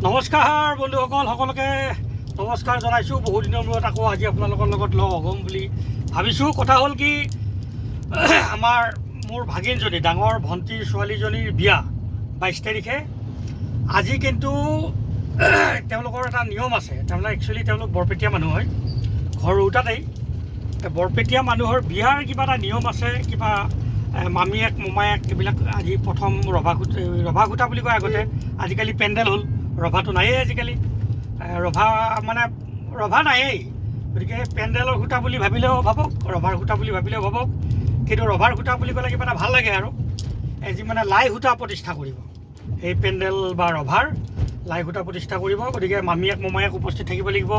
নমস্কাৰ বন্ধুসকল, সকলোকে নমস্কাৰ জনাইছোঁ। বহুত দিনৰ মূৰত আকৌ আজি আপোনালোকৰ লগত লগ হ'ম বুলি ভাবিছোঁ। কথা হ'ল কি, মোৰ ভাগিনজনী, ডাঙৰ ভণ্টিৰ ছোৱালীজনীৰ বিয়া 22 তাৰিখে। আজি কিন্তু তেওঁলোকৰ এটা নিয়ম আছে। তেওঁলোক বৰপেটীয়া মানুহ হয়, ঘৰ ৰোটাতেই। বৰপেটীয়া মানুহৰ বিয়াৰ কিবা এটা নিয়ম আছে, কিবা মামীয়েক মোমায়েক এইবিলাক আজি প্ৰথম ৰভা খুটা বুলি কয় আগতে, আজিকালি পেণ্ডেল হ'ল। ৰভাটো নায়েই আজিকালি, ৰভা নায়েই। গতিকে পেণ্ডেলৰ খুঁটা বুলি ভাবিলেও ভাবক, ৰভাৰ খুঁটা বুলি ভাবিলেও ভাবক। কিন্তু ৰভাৰ খুঁটা বুলি ক'লে কিবা এটা ভাল লাগে আৰু। যি লাই সূতা প্ৰতিষ্ঠা কৰিব, সেই পেণ্ডেল বা ৰভাৰ লাই সূতা প্ৰতিষ্ঠা কৰিব। গতিকে মামীয়েক মোমায়েক উপস্থিত থাকিব লাগিব।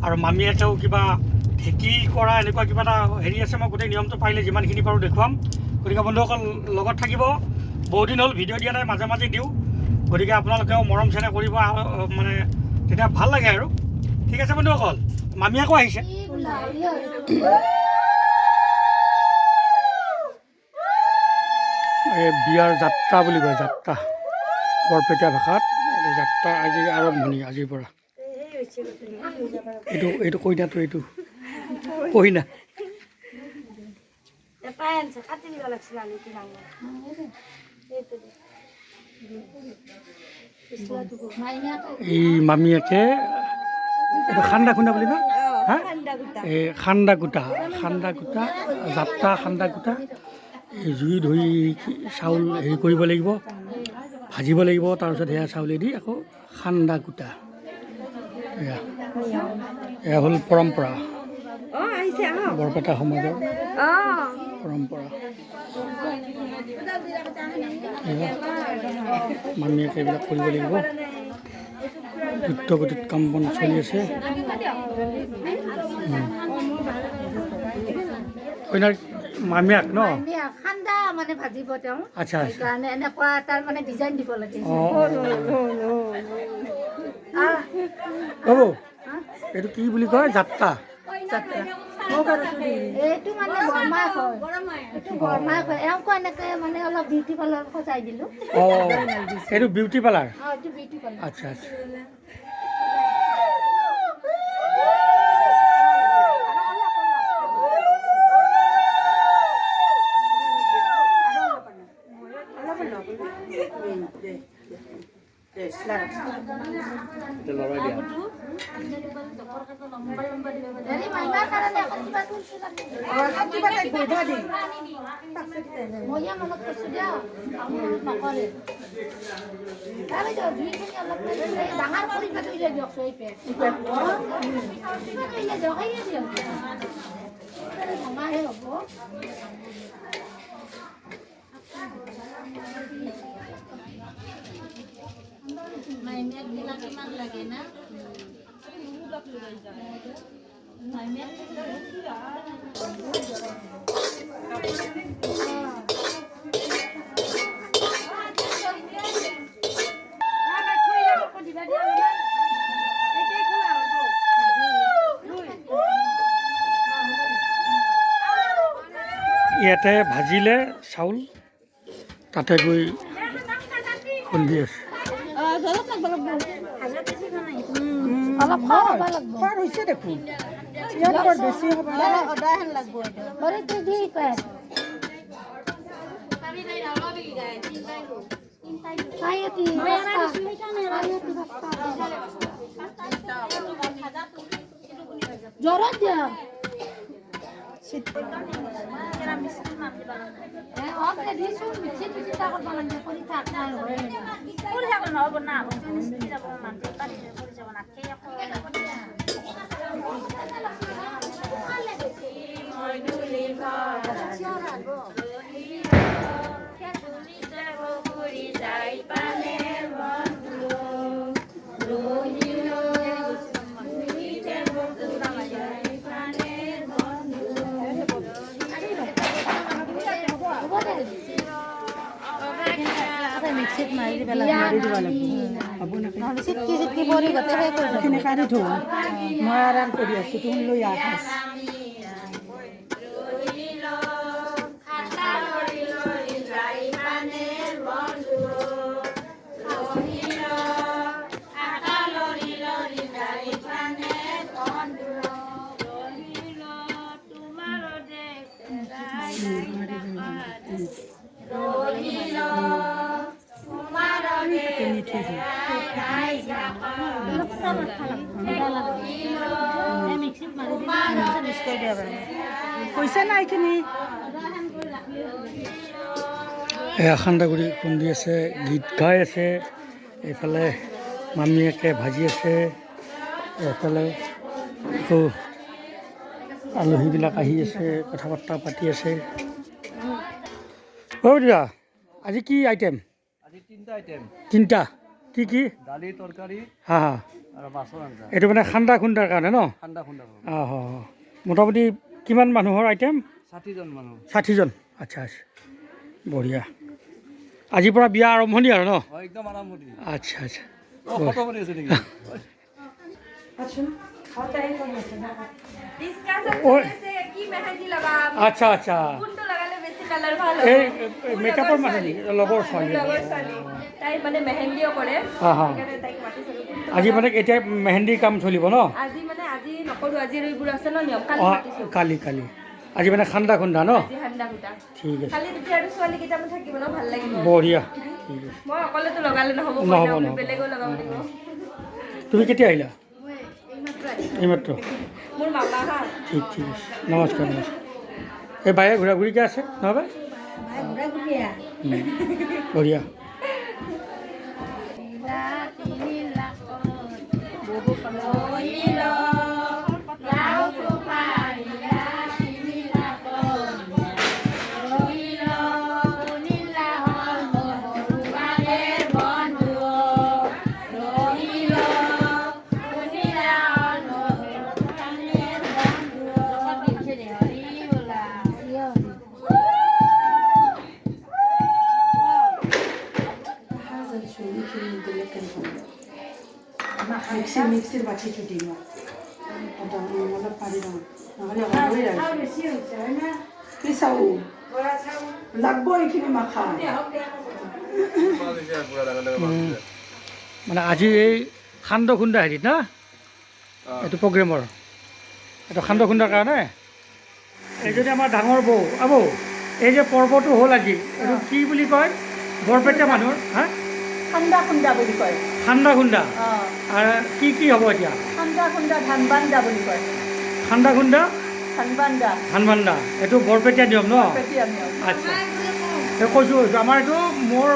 আৰু মামীয়েকেও কিবা ঢেঁকী কৰা এনেকুৱা কিবা এটা হেৰি আছে। মই গোটেই নিয়মটো পাৰিলে যিমানখিনি পাৰোঁ দেখুৱাম। গতিকে বন্ধুসকল লগত থাকিব। বহুদিন হ'ল ভিডিঅ' দিয়া নাই, মাজে মাজে দিওঁ। গতিকে আপোনালোকেও মৰম চেনেহ কৰিব, তেতিয়া ভাল লাগে আৰু। ঠিক আছে বন্ধুসকল, মামীয়েকো আহিছে। এই বিয়াৰ যাত্ৰা বুলি কয়, যাত্ৰা বৰপেটীয়া ভাষাত। যাত্ৰা আজি আৰম্ভণি, আজিৰ পৰা। এইটো কইনাটো, এইটো কইনা। এই মামীয়েকে এইটো খান্দা খুন্দা বুলি কয়, হা? এই খান্দা কুটা যাত্ৰা, খান্দা কুটা। এই জুই ধৰি চাউল হেৰি কৰিব লাগিব, ভাজিব লাগিব। তাৰপিছত সেয়া চাউলেদি আকৌ খান্দা কুটা। এয়া হ'ল পৰম্পৰা, বৰপেটা সমাজৰ পৰম্পৰা। মামীয়েকে এইবিলাক কৰিব লাগিব। দ্ৰুতগতিত কাম বন চলি আছে। কইনাৰ মামীয়েক ন? আচ্ছা, হ'ব। এইটো কি বুলি কয়? যাত্ৰা। এইটো বৰমাক এনেকে অলপ বিউটি পাৰ্লাৰ সজাই দিলোঁ। এইটো বিউটি পাৰ্লাৰ? এইটো বিউটি পাৰ্লাৰ। আচ্ছা আচ্ছা। ইয়াতে ভাজিলে চাউল, তাতে গৈ খুন্দি আছে। হৈছে দেখোন, বেছি হ'ব। জ্বৰত দিয়া মাৰি দিব লাগিব। চিটকি পৰি গোটেই কাঢ়ি থওঁ। মই আৰাম কৰি আছোঁ, তুমি লৈ আহ। ধুওঁ পইচা নাই এইখিনি এয়া সান্দাগুড়ি খুন্দি আছে, গীত গাই আছে, এইফালে মামীয়েকে ভাজি আছে, এইফালে আকৌ আলহীবিলাক আহি আছে, কথা বাৰ্তা পাতি আছে। অ' দাদা, আজি কি আইটেম? আজি 3টা আইটেম, 3টা কি কি? দালি, তৰকাৰী হা হা, আৰু মাছৰ আঞ্জা। এইটো মানে খান্দা খুন্দাৰ কাৰণে ন? ঠাণ্ডা খুন্দা অঁ অঁ, মোটামুটি কিমান মানুহৰ আইটেম? 60 জন মানুহ। 60জন, আচ্ছা আচ্ছা, বঢ়িয়া। আজিৰ পৰা বিয়া আৰম্ভণি আৰু ন? একদম আৰম্ভণি। আচ্ছা আচ্ছা, ফটো মাৰি আছে নেকি? আচ্ছা আচ্ছা, এই মেকআপৰ মানুহ নেকি? লগৰ ছোৱালী? তাই মানে মেহেন্দিও কৰে, হা হা, সেইকাৰণে তাইক মাতিছিলো। আজি মানে এতিয়া মেহেন্দিৰ কাম চলিব ন? আজি মানে আজি নকৰো, আজি এইবোৰ আছে ন নিয়ম, কালি অঁ মাতিছো। কালি কালি, আজি মানে খান্দা খুন্দা ন? আজি হান্দা সুতা ঠিক আছে, খালি তেতিয়া আৰু ছোৱালী কেইটামান থাকিব ন, ভাল লাগিব। বঢ়িয়া, ঠিক আছে। মই অকলেতো লগালে নহ'ব, নহ'ব, কইনা নহ'ব। বেলেগো লগাব লাগিব। তুমি কেতিয়া আহিলা? এইমাত্ৰ? মোৰ মামা হা, ঠিক ঠিক আছে, নমস্কাৰ নমস্কাৰ। এই বায়ে ঘূৰা ঘূৰিকৈ আছে নহয় বাই? বঢ়িয়া। মিক্সিৰ বাতিটো দিম অলপ পাৰি দিওঁ, নহ'লে কি চাউল লাগব এইখিনি মাখা। মানে আজি এই সান্দ খুন্দা হেৰিত না, এইটো প্ৰগ্ৰেমৰ, এইটো সান্দ খুন্দাৰ কাৰণে। এই যদি আমাৰ ডাঙৰ বৌ, বৌ এই যে পৰ্বটো হ'ল আজি, এইটো কি বুলি কয় বৰপেটা মানুহৰ? হা, ঠাণ্ডা খুন্দা বুলি কয়। ঠাণ্ডা খুন্দা। অঁ, আৰু কি কি হ'ব এতিয়া? ঠাণ্ডা খুন্দা ধান বান্দা বুলি কয়। ঠাণ্ডা খুন্দা ধান বান্দা ধান বান্দা, এইটো বৰপেটীয়া নিয়ম ন? পেটীয়া নিয়ম। আচ্ছা, কৈছোঁ আমাৰ এইটো মোৰ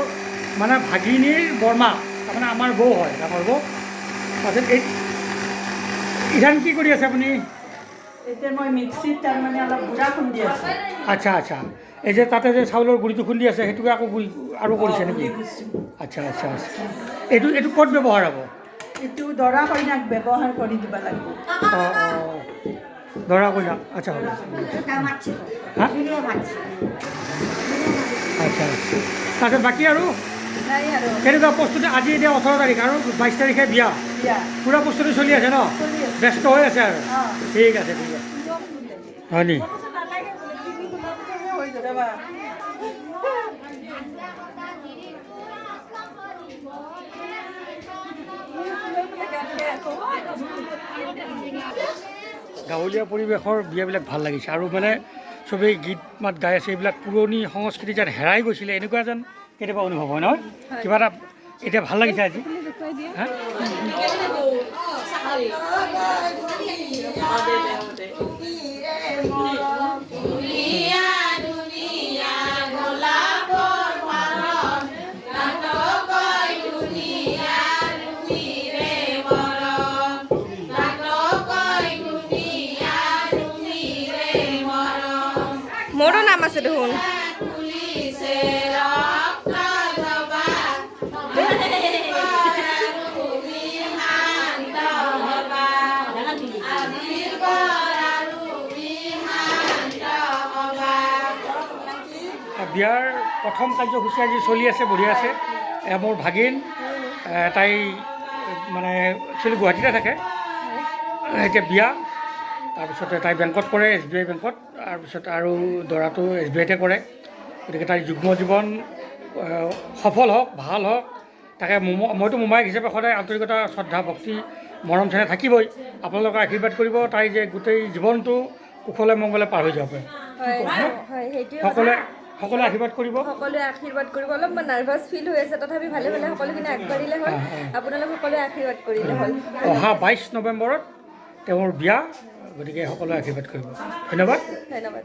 মানে ভাগিনীৰ বৰমা, তাৰমানে আমাৰ বৌ হয়, ডাঙৰ বৌ। তাৰপিছত এই ইধান কি কৰি আছে আপুনি? এতিয়া মই মিক্সিত তাৰমানে অলপ গুড়া খুন্দি আছোঁ। আচ্ছা আচ্ছা, এই যে তাতে যে চাউলৰ গুড়িটো খুন্দি আছে সেইটোকে আকৌ গুড়ি আৰু কৰিছে নেকি? আচ্ছা আচ্ছা আচ্ছা, এইটো এইটো ক'ত ব্যৱহাৰ হ'ব? এইটো দৰা কইনাক ব্যৱহাৰ কৰি দিব লাগিব। অঁ অঁ, দৰা কইনা, আচ্ছা হ'ব। হা, আচ্ছা, তাৰপিছত বাকী আৰু নাই আৰু কেনেকুৱা প্ৰস্তুতি? আজি এতিয়া 18 তাৰিখ আৰু 22 তাৰিখে বিয়া, দিয়া পূৰা প্ৰস্তুতি চলি আছে ন? চলি আছে। ব্যস্ত হৈ আছে আৰু? অঁ, ঠিক আছে ঠিক আছে, হয় নি? হৈ যাব বা। গাঁৱলীয়া পৰিৱেশৰ বিয়াবিলাক ভাল লাগিছে, আৰু মানে চবেই গীত মাত গাই আছে, এইবিলাক পুৰণি সংস্কৃতি যেন হেৰাই গৈছিলে, এনেকুৱা যেন কেতিয়াবা অনুভৱ হয় নহয়? কিবা এটা এতিয়া ভাল লাগিছে আজি। হা, মোৰো নাম আছে দেখোন। বিয়াৰ প্ৰথম কাৰ্যসূচী আজি চলি আছে, বঢ়িয়া আছে। মোৰ ভাগিন, তাই মানে একচুৱেলি গুৱাহাটীতে থাকে, এতিয়া বিয়া। তাৰপিছতে তাই বেংকত কৰে, SBI বেংকত। তাৰপিছত আৰু দৰাটো SBIতে কৰে। গতিকে তাইৰ যুগ্ম জীৱন সফল হওক, ভাল হওক, তাকে মইতো মোমায়েক হিচাপে সদায় আন্তৰিকতা, শ্ৰদ্ধা, ভক্তি, মৰম চেনেহ থাকিবই। আপোনালোকে আশীৰ্বাদ কৰিব, তাই যে গোটেই জীৱনটো কুশলে মংগলে পাৰ হৈ যাব পাৰে। সকলোৱে সকলোৱে আশীৰ্বাদ কৰিব। সকলোৱে আশীৰ্বাদ কৰিব। অলপমান নাৰ্ভাছ ফিল হৈ আছে, তথাপি ভালে ভালে সকলোখিনি আগবাঢ়িলে হ'ল। আপোনালোক সকলোৱে আশীৰ্বাদ কৰিলে হ'ল। অহা 22 নৱেম্বৰত তেওঁৰ বিয়া, গতিকে সকলোৱে আশীৰ্বাদ কৰিব। ধন্যবাদ। ধন্যবাদ।